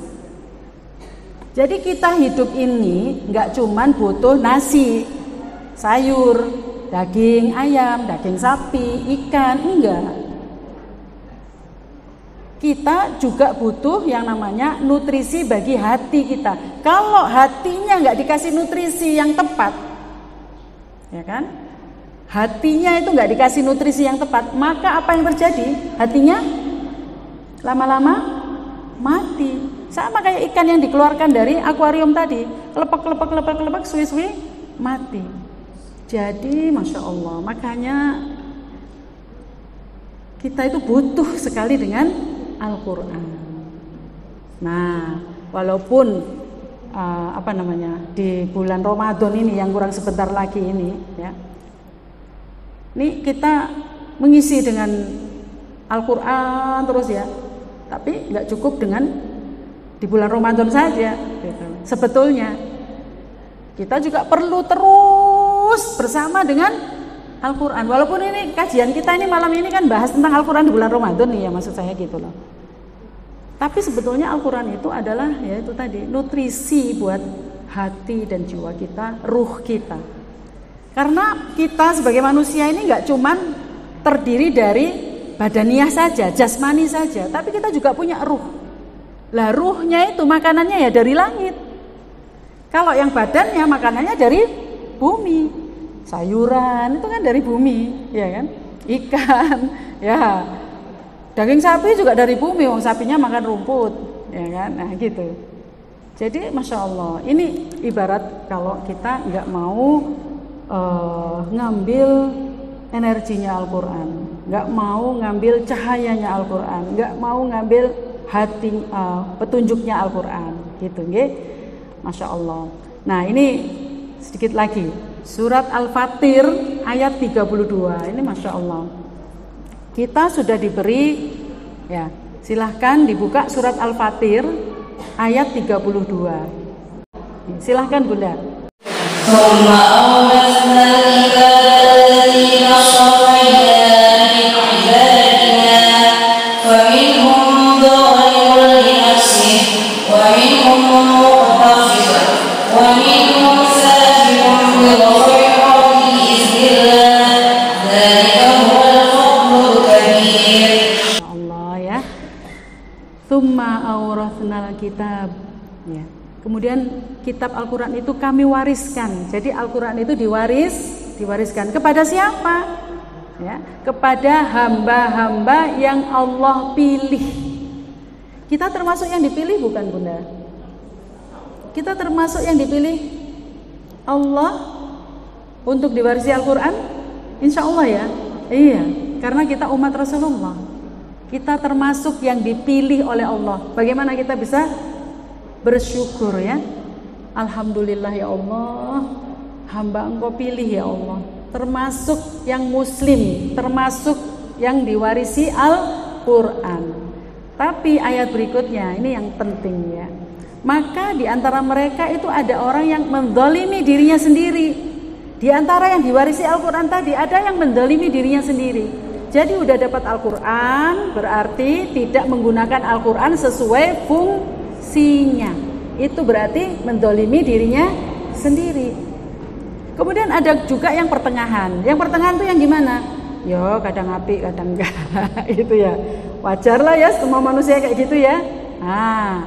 [SPEAKER 1] Jadi kita hidup ini nggak cuman butuh nasi, sayur, daging ayam, daging sapi, ikan, enggak. kita juga butuh yang namanya nutrisi bagi hati kita. Kalau hatinya nggak dikasih nutrisi yang tepat, ya kan? Hatinya itu nggak dikasih nutrisi yang tepat, maka apa yang terjadi? Hatinya lama-lama mati. Sama kayak ikan yang dikeluarkan dari akuarium tadi, kelepek, suwi-suwi mati. Jadi Masya Allah, makanya kita itu butuh sekali dengan Al-Quran. Nah, walaupun di bulan Ramadan ini yang kurang sebentar lagi ini, ya, ini kita mengisi dengan Al-Quran terus ya, tapi nggak cukup dengan di bulan Ramadan saja. Gitu. Sebetulnya kita juga perlu terus bersama dengan Al-Quran. Walaupun ini kajian kita ini malam ini kan bahas tentang Al-Quran di bulan Ramadan nih ya, maksud saya gitu loh. Tapi sebetulnya Al-Quran itu adalah ya itu tadi nutrisi buat hati dan jiwa kita, ruh kita. Karena kita sebagai manusia ini nggak cuman terdiri dari badaniah saja, jasmani saja, tapi kita juga punya ruh. Lah ruhnya itu makanannya ya dari langit. Kalau yang badannya makanannya dari bumi, sayuran itu kan dari bumi, ya kan? Ikan, ya. Daging sapi juga dari bumi, wong sapinya makan rumput, ya kan? Nah gitu. Jadi Masya Allah, ini ibarat kalau kita nggak mau ngambil energinya Al-Quran, nggak mau ngambil cahayanya Al-Quran, nggak mau ngambil hati petunjuknya Al-Quran, gitu, nggih? Masya Allah. Nah ini sedikit lagi, surat Al-Fatir ayat 32, ini Masya Allah. Kita sudah diberi, ya silahkan dibuka surat Al-Fatir ayat 32. Silahkan Bunda. Tsumma awrathnal kitab, ya. Kemudian kitab Al-Quran itu kami wariskan. Jadi Al-Quran itu diwariskan kepada siapa? Ya, kepada hamba-hamba yang Allah pilih. Kita termasuk yang dipilih bukan Bunda? Kita termasuk yang dipilih Allah untuk diwarisi Al-Quran? Insya Allah ya. Iya, karena kita umat Rasulullah. Kita termasuk yang dipilih oleh Allah. Bagaimana kita bisa bersyukur ya? Alhamdulillah ya Allah, hamba Engkau pilih ya Allah. Termasuk yang muslim, termasuk yang diwarisi Al-Quran. Tapi ayat berikutnya ini yang penting ya. Maka di antara mereka itu ada orang yang menzalimi dirinya sendiri. Di antara yang diwarisi Al-Quran tadi ada yang menzalimi dirinya sendiri. Jadi udah dapat Al-Quran berarti tidak menggunakan Al-Quran sesuai fungsinya. Itu berarti mendolimi dirinya sendiri. Kemudian ada juga yang pertengahan. Yang pertengahan itu yang gimana? Yo kadang api kadang enggak. Itu ya. Wajar lah ya semua manusia kayak gitu ya. Nah,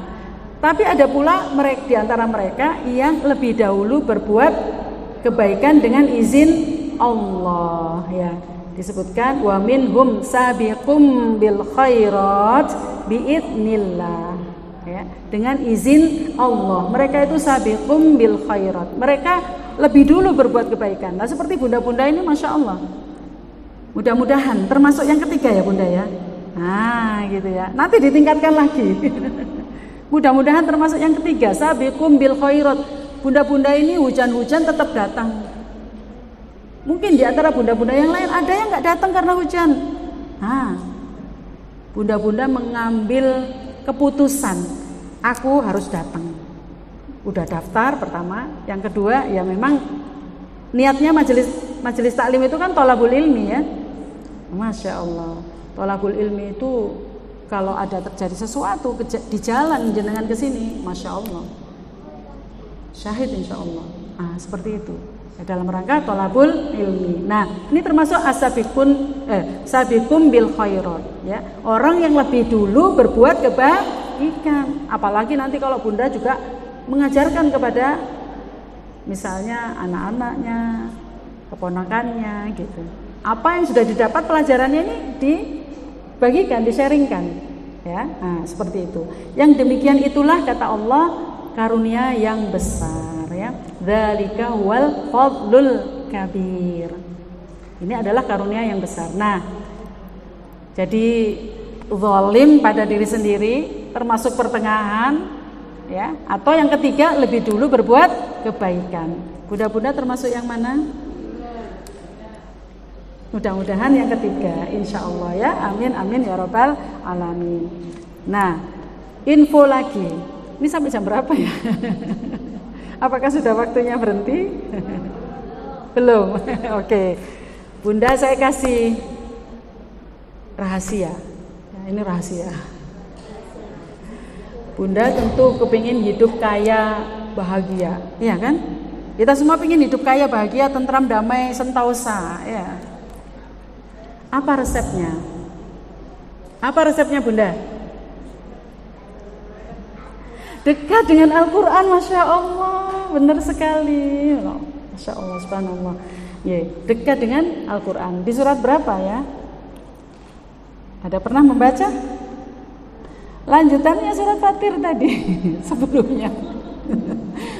[SPEAKER 1] tapi ada pula mereka di antara mereka yang lebih dahulu berbuat kebaikan dengan izin Allah ya. Disebutkan wa minhum sabiqum bil khairat biidznillah ya, dengan izin Allah. Mereka itu sabiqum bil khairat. Mereka lebih dulu berbuat kebaikan. Nah, seperti bunda-bunda ini Masya Allah. Mudah-mudahan termasuk yang ketiga ya Bunda ya. Nah, gitu ya. Nanti ditingkatkan lagi. Mudah-mudahan termasuk yang ketiga, sabiqum bil khairat. Bunda-bunda ini hujan-hujan tetap datang. Mungkin di antara bunda-bunda yang lain ada yang nggak datang karena hujan. Nah, bunda-bunda mengambil keputusan, aku harus datang. Udah daftar pertama, yang kedua ya memang niatnya majelis taklim itu kan thalabul ilmi ya. Masya Allah, thalabul ilmi itu kalau ada terjadi sesuatu di jalan jenengan ke sini, Masya Allah, syahid insya Allah. Seperti itu. dalam rangka thalabul ilmi. Nah, ini termasuk sabiqum bil khairat ya. Orang yang lebih dulu berbuat kebaikan. Apalagi nanti kalau Bunda juga mengajarkan kepada misalnya anak-anaknya, keponakannya gitu. Apa yang sudah didapat pelajarannya ini dibagikan, di-sharingkan ya. Nah, seperti itu. Yang demikian itulah kata Allah karunia yang besar ya. Dzalika wal fadlul kabir. Ini adalah karunia yang besar. Nah, jadi zalim pada diri sendiri termasuk pertengahan ya, atau yang ketiga lebih dulu berbuat kebaikan. Bunda-bunda termasuk yang mana? Mudah-mudahan yang ketiga, insya Allah ya. Amin amin ya robbal alamin. Nah, info lagi. Ini sampai jam berapa ya? Apakah sudah waktunya berhenti? Belum. Oke. Bunda saya kasih rahasia. Nah, ini rahasia. Bunda tentu kepingin hidup kaya, bahagia, iya kan? Kita semua pingin hidup kaya, bahagia, tentram, damai, sentosa, ya. Apa resepnya? Apa resepnya Bunda? Dekat dengan Al-Quran, Masya Allah, benar sekali, Masya Allah, subhanallah. Ya, dekat dengan Al-Quran. Di surat berapa ya? Ada pernah membaca? Lanjutannya surat Fatir tadi sebelumnya.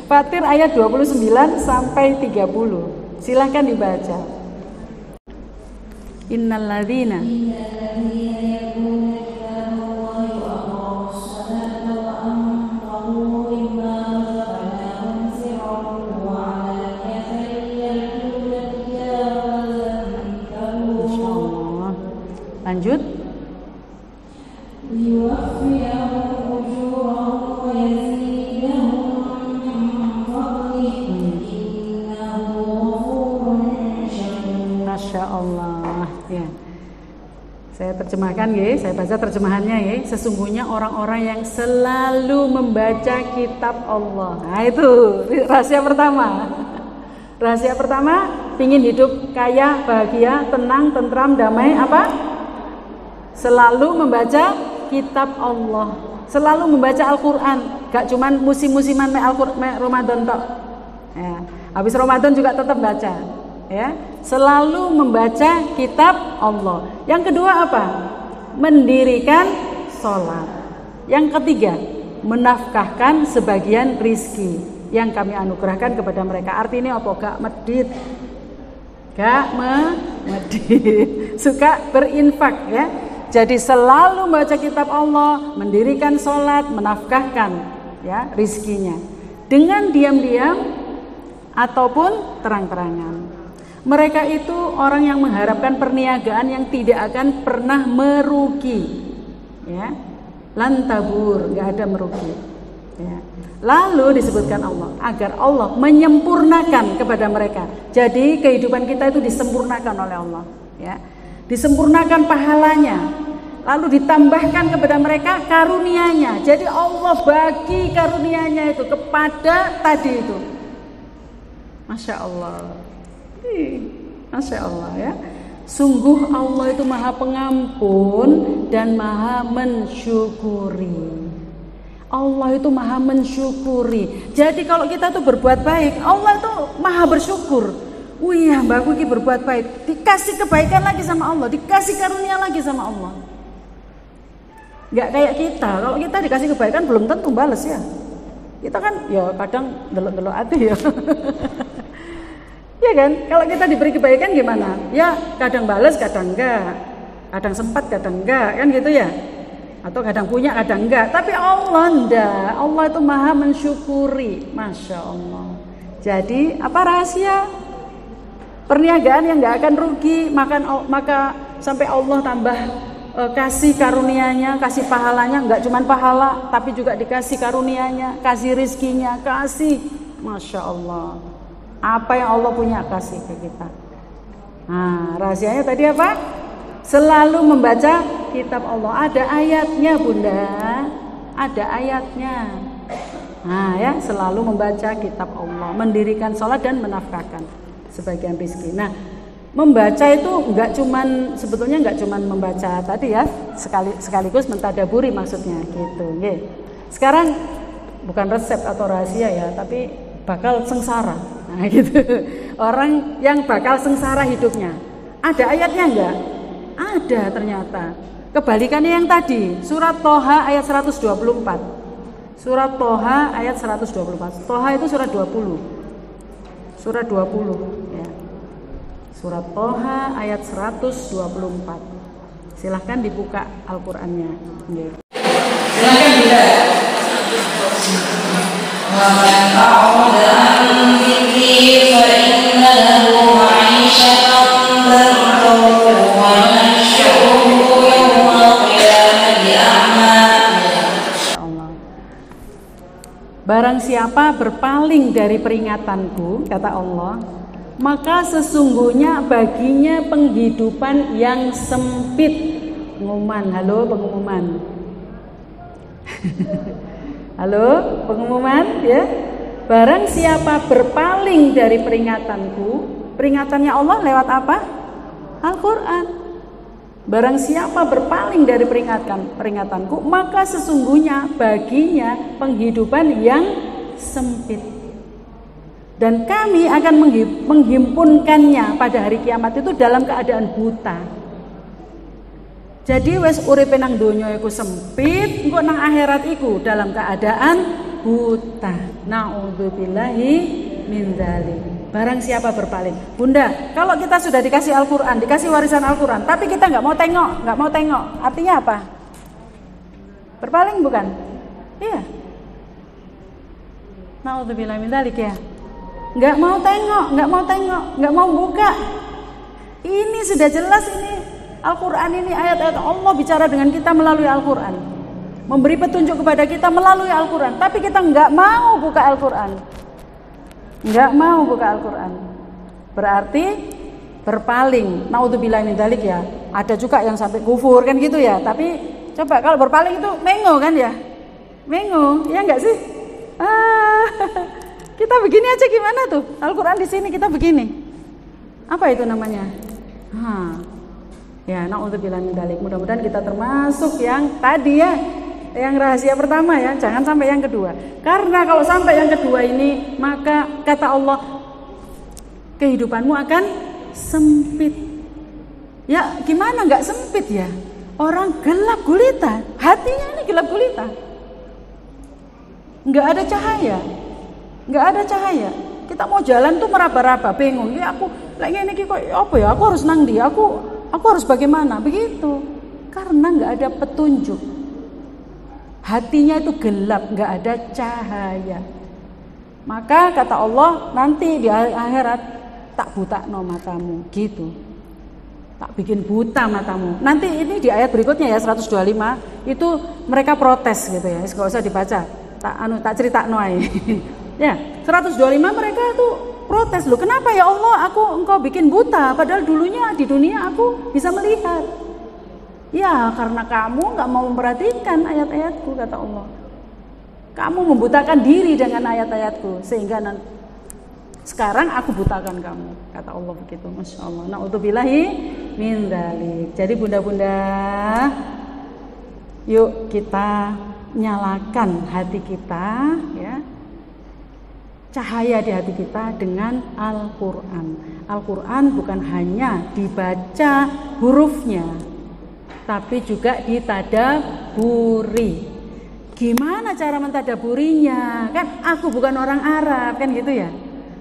[SPEAKER 1] Fatir ayat 29 sampai 30. Silahkan dibaca. Innalladzina lanjut. Masya Allah ya. Saya terjemahkan ya, saya baca terjemahannya ya. Sesungguhnya orang-orang yang selalu membaca kitab Allah. Nah itu rahasia pertama. Rahasia pertama, pingin hidup kaya, bahagia, tenang, tentram, damai, apa? Selalu membaca kitab Allah, selalu membaca Al-Quran. Gak cuman musim-musiman Ramadan tok. Ya. Habis Ramadan juga tetap baca. Ya. Selalu membaca kitab Allah. Yang kedua apa? Mendirikan sholat. Yang ketiga, menafkahkan sebagian rizki yang kami anugerahkan kepada mereka. Artinya apa? Gak medit, gak medit, suka berinfak ya. Jadi selalu membaca kitab Allah, mendirikan sholat, menafkahkan ya rizkinya dengan diam-diam ataupun terang-terangan. Mereka itu orang yang mengharapkan perniagaan yang tidak akan pernah merugi ya. Lantabur, gak ada merugi ya. Lalu disebutkan Allah agar Allah menyempurnakan kepada mereka. Jadi kehidupan kita itu disempurnakan oleh Allah ya. Disempurnakan pahalanya, lalu ditambahkan kepada mereka karunia-Nya. Jadi Allah bagi karunia-Nya itu kepada tadi itu. Masya Allah. Masya Allah ya. Sungguh Allah itu maha pengampun dan maha mensyukuri. Allah itu maha mensyukuri. Jadi kalau kita tuh berbuat baik, Allah itu maha bersyukur. Wih, Mbak aku ini berbuat baik, dikasih kebaikan lagi sama Allah, dikasih karunia lagi sama Allah. Gak kayak kita, kalau kita dikasih kebaikan belum tentu balas ya. Kita kan ya kadang delok-delok hati ya. Ya kan, kalau kita diberi kebaikan gimana? Ya kadang balas, kadang enggak, kadang sempat, kadang enggak, kan gitu ya. Atau kadang punya, kadang enggak. Tapi Allah enggak, Allah itu maha mensyukuri. Masya Allah. Jadi apa rahasia? Perniagaan yang nggak akan rugi, maka sampai Allah tambah kasih karunia-Nya, kasih pahalanya, nggak cuma pahala, tapi juga dikasih karunia-Nya, kasih rizkinya, kasih, Masya Allah. Apa yang Allah punya kasih ke kita. Nah, rahasianya tadi apa? Selalu membaca kitab Allah. Ada ayatnya Bunda, ada ayatnya. Nah ya, selalu membaca kitab Allah, mendirikan sholat dan menafkahkan. sebagian rizki. Nah, membaca itu sebetulnya nggak cuman membaca tadi ya, sekaligus mentadaburi maksudnya gitu. Oke. Sekarang bukan resep atau rahasia ya, tapi bakal sengsara. Nah, gitu. Orang yang bakal sengsara hidupnya. Ada ayatnya enggak? Ada ternyata. Kebalikannya yang tadi, surat Toha ayat 124. Surat Toha ayat 124. Toha itu surat 20. Surat 20 ya. Surat Toha ayat 124. Silahkan dibuka Al-Qur'annya. Ya.
[SPEAKER 2] Silahkan juga. Wa man a'rada an dzikri fa inna lahu ma'isyatan dhankan wa nahsyuruhu yawmal qiyamati a'ma.
[SPEAKER 1] Barang siapa berpaling dari peringatanku, kata Allah, maka sesungguhnya baginya penghidupan yang sempit. Pengumuman, halo pengumuman. Halo pengumuman ya. Barang siapa berpaling dari peringatanku, peringatannya Allah lewat apa? Al-Quran. Barang siapa berpaling dari peringatanku, maka sesungguhnya baginya penghidupan yang sempit. Dan kami akan menghimpunkannya pada hari kiamat itu dalam keadaan buta. Jadi wes uripe nang donya iku sempit, engko nang akhirat iku dalam keadaan buta. Nauzubillahi min dzalik. Barang siapa berpaling. Bunda, kalau kita sudah dikasih Al-Qur'an, dikasih warisan Al-Qur'an, tapi kita nggak mau tengok, artinya apa? Berpaling bukan? Iya. Nauzubillahi min dzalik ya. Nggak mau tengok, nggak mau buka. Ini sudah jelas ini. Al-Quran ini ayat-ayat Allah bicara dengan kita melalui Al-Quran, memberi petunjuk kepada kita melalui Al-Quran, tapi kita nggak mau buka Al-Quran, berarti berpaling. Naudzubillahi min dzalik ya. Ada juga yang sampai kufur kan gitu ya. Tapi coba kalau berpaling itu mengo kan ya, mengo ya nggak sih? Kita begini aja gimana tuh? Al-Quran di sini kita begini, apa itu namanya? Ya, naudzubillahi min dzalik. Mudah-mudahan kita termasuk yang tadi ya, yang rahasia pertama ya, jangan sampai yang kedua. Karena kalau sampai yang kedua ini, maka kata Allah, kehidupanmu akan sempit. Ya, gimana nggak sempit ya? Orang gelap gulita, hatinya ini gelap gulita. Nggak ada cahaya. Kita mau jalan tuh meraba-raba, bingung. Ya aku lagi ini kok apa ya? Aku harus nang di, aku harus bagaimana? Begitu. Karena nggak ada petunjuk. Hatinya itu gelap, nggak ada cahaya. Maka kata Allah, nanti di akhirat tak butakno matamu, gitu. Tak bikin buta matamu. Nanti ini di ayat berikutnya ya 125 itu mereka protes gitu ya. Enggak usah dibaca. Tak critakno ae. Ya, 125 mereka tuh protes, loh kenapa ya Allah engkau bikin buta padahal dulunya di dunia aku bisa melihat. Ya karena kamu gak mau memperhatikan ayat-ayatku, kata Allah. Kamu membutakan diri dengan ayat-ayatku sehingga sekarang aku butakan kamu, kata Allah begitu. Masya Allah. Na'udzubillahi min dzalik. Jadi bunda-bunda, yuk kita nyalakan hati kita ya, cahaya di hati kita dengan Al-Quran. Al-Quran bukan hanya dibaca hurufnya, tapi juga ditadaburi. Gimana cara mentadaburinya? Kan aku bukan orang Arab, kan gitu ya?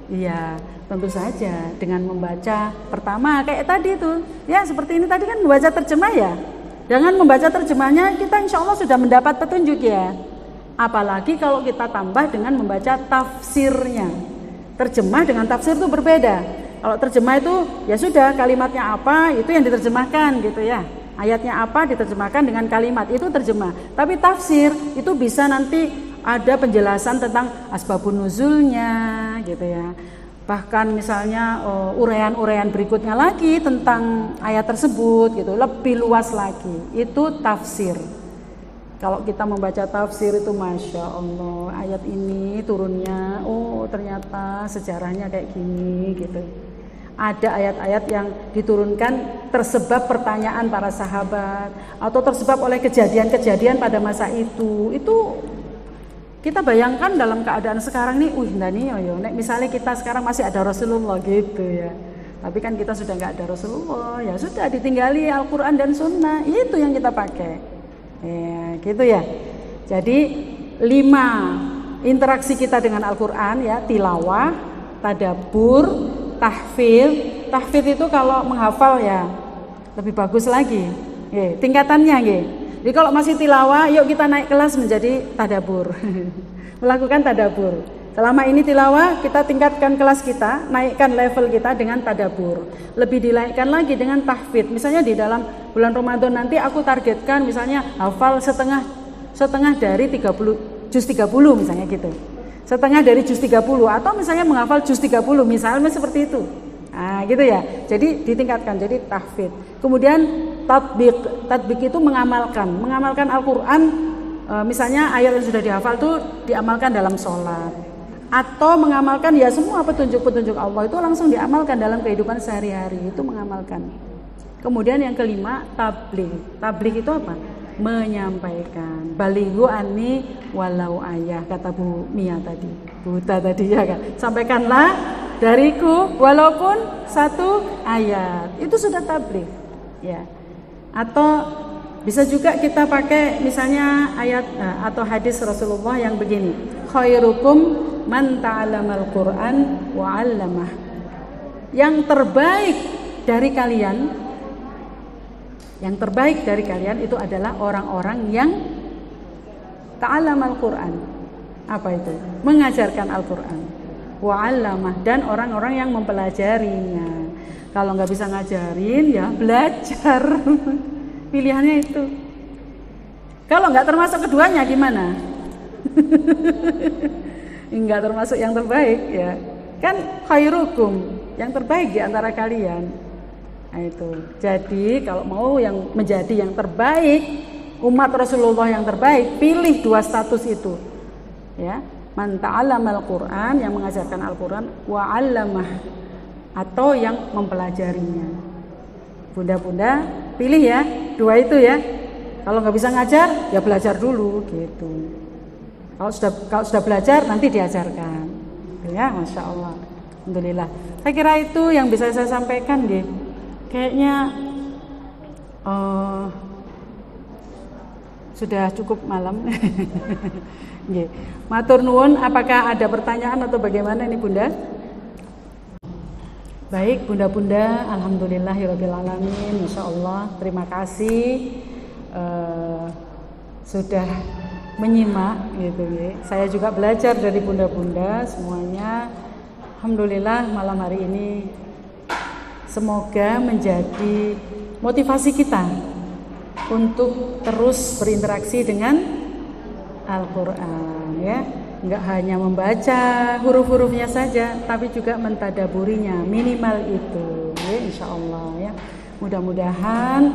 [SPEAKER 1] Iya, tentu saja dengan membaca pertama kayak tadi tuh. Ya seperti ini tadi kan membaca terjemah ya. Dengan membaca terjemahnya kita insya Allah sudah mendapat petunjuk ya. Apalagi kalau kita tambah dengan membaca tafsirnya. Terjemah dengan tafsir itu berbeda. Kalau terjemah itu ya sudah kalimatnya apa itu yang diterjemahkan gitu ya. Ayatnya apa diterjemahkan dengan kalimat itu terjemah. Tapi tafsir itu bisa nanti ada penjelasan tentang asbabun nuzulnya gitu ya. Bahkan misalnya uraian-uraian berikutnya lagi tentang ayat tersebut gitu, lebih luas lagi. Itu tafsir. Kalau kita membaca tafsir itu Masya Allah, ayat ini turunnya, oh ternyata sejarahnya kayak gini gitu. Ada ayat-ayat yang diturunkan tersebab pertanyaan para sahabat atau tersebab oleh kejadian-kejadian pada masa itu. Itu kita bayangkan dalam keadaan sekarang nih, nek misalnya kita sekarang masih ada Rasulullah gitu ya. Tapi kan kita sudah nggak ada Rasulullah, ya sudah ditinggali Al-Quran dan Sunnah, itu yang kita pakai. Ya, gitu ya. Jadi 5 interaksi kita dengan Al-Quran ya, tilawah, tadabbur, tahfidz. Tahfidz itu kalau menghafal ya lebih bagus lagi. Tingkatannya nggih. Jadi kalau masih tilawah, yuk kita naik kelas menjadi tadabbur. Melakukan tadabbur. Selama ini tilawah, kita tingkatkan kelas kita, naikkan level kita dengan tadabbur. Lebih dinaikkan lagi dengan tahfidz. Misalnya di dalam bulan Ramadan nanti aku targetkan misalnya hafal setengah dari 30 juz 30 misalnya gitu. Setengah dari juz 30 atau misalnya menghafal juz 30 misalnya seperti itu. Nah, gitu ya. Jadi ditingkatkan jadi tahfidz. Kemudian tatbik itu mengamalkan Al-Qur'an, misalnya ayat yang sudah dihafal itu diamalkan dalam sholat atau mengamalkan ya semua petunjuk-petunjuk Allah itu langsung diamalkan dalam kehidupan sehari-hari, itu mengamalkan. Kemudian yang kelima tabligh. Tabligh itu apa? Menyampaikan. Balighu anni walau ayah, kata Bu Mia tadi, Buta tadi ya kan. Sampaikanlah dariku walaupun 1 ayat. Itu sudah tabligh. Ya. Atau bisa juga kita pakai misalnya ayat atau hadis Rasulullah yang begini. Khairukum man ta'allamal Qur'an wa 'allamah. Yang terbaik dari kalian itu adalah orang-orang yang ta'allamal Qur'an. Apa itu? Mengajarkan Al-Qur'an. Wa 'allamah, dan orang-orang yang mempelajarinya. Kalau nggak bisa ngajarin ya belajar. Pilihannya itu. Kalau nggak termasuk keduanya gimana? Enggak termasuk yang terbaik ya. Kan khairukum, yang terbaik di antara kalian. Nah itu. Jadi kalau mau yang menjadi yang terbaik, umat Rasulullah yang terbaik, pilih 2 status itu. Ya, man ta'allamal Qur'an, yang mengajarkan Al-Qur'an, wa 'allamah, atau yang mempelajarinya. Bunda-bunda pilih ya 2 itu ya. Kalau nggak bisa ngajar ya belajar dulu gitu. Kalau sudah belajar nanti diajarkan. Ya, Masya Allah. Alhamdulillah. Saya kira itu yang bisa saya sampaikan deh. Kayaknya sudah cukup malam. Matur nuwun, apakah ada pertanyaan atau bagaimana ini Bunda? Baik bunda-bunda, alhamdulillahirabbil alamin, Masya Allah, terima kasih sudah menyimak gitu ya. Saya juga belajar dari bunda-bunda semuanya. Alhamdulillah malam hari ini semoga menjadi motivasi kita untuk terus berinteraksi dengan Al-Qur'an ya. Enggak hanya membaca huruf-hurufnya saja, tapi juga mentadaburinya, minimal itu ya, insyaallah ya. Mudah-mudahan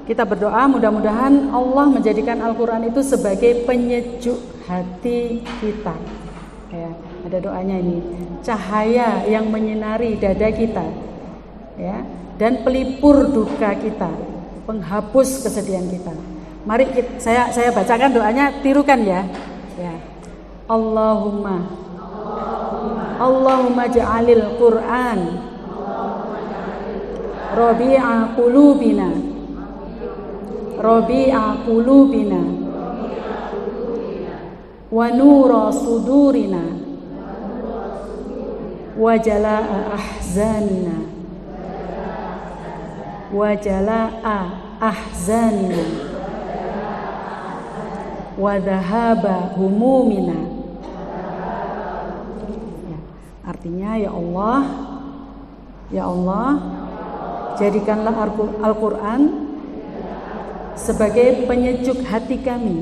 [SPEAKER 1] kita berdoa, mudah-mudahan Allah menjadikan Al-Qur'an itu sebagai penyejuk hati kita ya. Ada doanya ini, cahaya yang menyinari dada kita ya, dan pelipur duka kita, penghapus kesedihan kita. Mari saya bacakan doanya, tirukan ya. Ya. Allahumma ja'alil Qur'an Rabi'a qulubina wa nura sudurina wa jala'a ahzanina wa dhahaba humumina. Artinya ya Allah, jadikanlah Al-Qur'an sebagai penyejuk hati kami,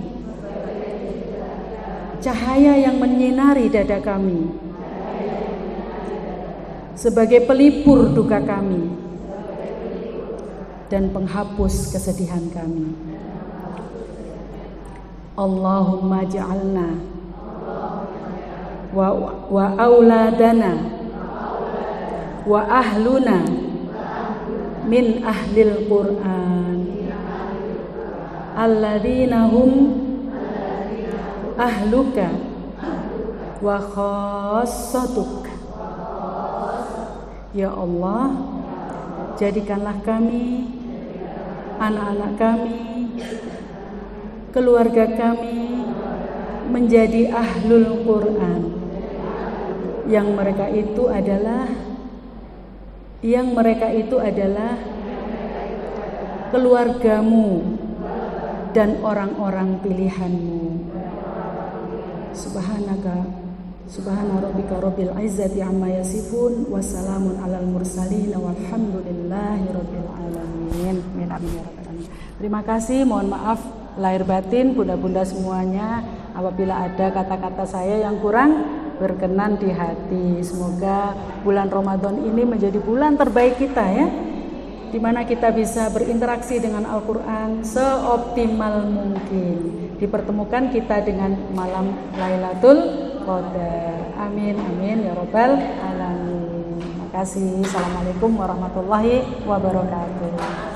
[SPEAKER 1] cahaya yang menyinari dada kami, sebagai pelipur duka kami, dan penghapus kesedihan kami. Allahumma ja'alna wa auladana wa ahluna min ahlil Qur'an alladzina hum ahluka wa khassatuk. Ya Allah, jadikanlah kami, anak-anak kami, keluarga kami menjadi ahlul Quran, yang mereka itu adalah keluargamu dan orang-orang pilihanmu. Subhana rabbika rabbil izzati amma yasifun, wassalamun alal mursalin, walhamdulillahi rabbil alamin. Terima kasih, mohon maaf lahir batin bunda-bunda semuanya apabila ada kata-kata saya yang kurang berkenan di hati. Semoga bulan Ramadan ini menjadi bulan terbaik kita ya, di mana kita bisa berinteraksi dengan Al-Quran seoptimal mungkin. Dipertemukan kita dengan malam Lailatul Qadar. Amin amin ya rabbal alamin. Terima kasih. Assalamualaikum warahmatullahi wabarakatuh.